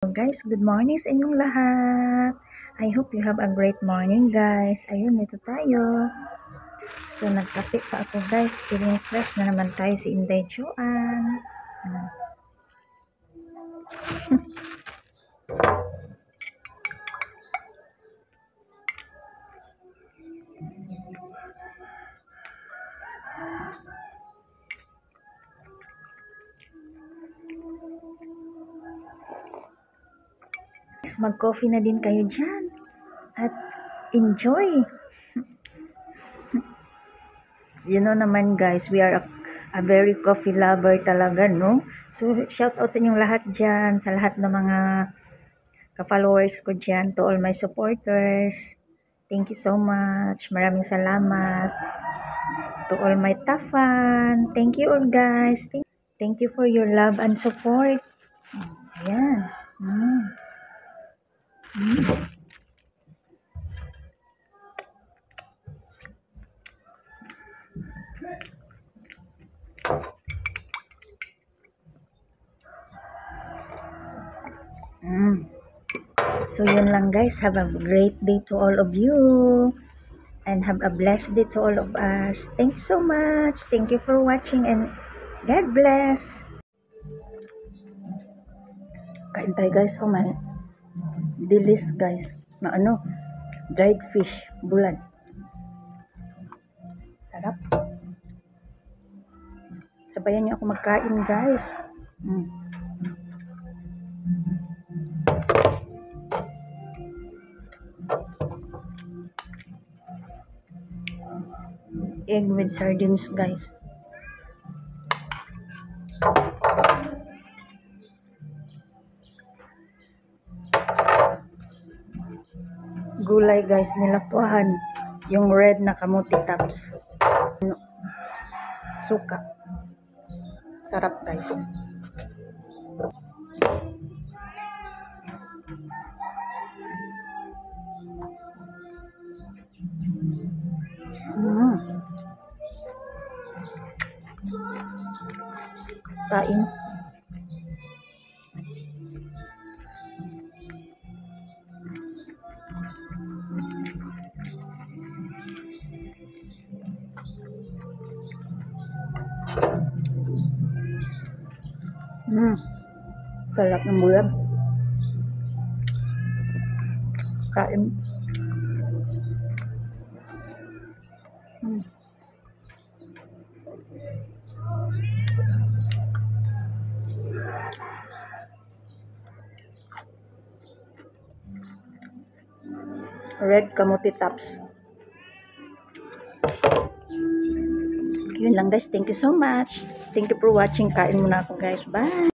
Guys, good morning sa inyong lahat. I hope you have a great morning, guys. Ayun, ito tayo. So, nagkape pa ako, guys. Feeling fresh na naman tayo si Inday Joanne. Mag-coffee na din kayo dyan. At enjoy. You know naman, guys, we are a very coffee lover talaga, no? So, shout out sa inyong lahat dyan, sa lahat ng mga ka-followers ko dyan, to all my supporters. Thank you so much. Maraming salamat. To all my Tafan. Thank you all, guys. Thank you for your love and support. Ayan. So, yun lang, guys. Have a great day to all of you. And have a blessed day to all of us. Thank you so much. Thank you for watching and God bless. Kain tayo, guys. Oh, man. Dilis, guys. Na ano? Dried fish. Bulan. Sarap. Sabayan niyo ako magkain, guys. Egg with sardines, guys. Gulay, guys, nilapuhan. Yung red na kamuti tops. Suka. Sarap, guys. Kain. Sarap ng bulan. Kain. Red kamuti tops. Yun lang, guys. Thank you so much. Thank you for watching. Kain muna ako, guys. Bye.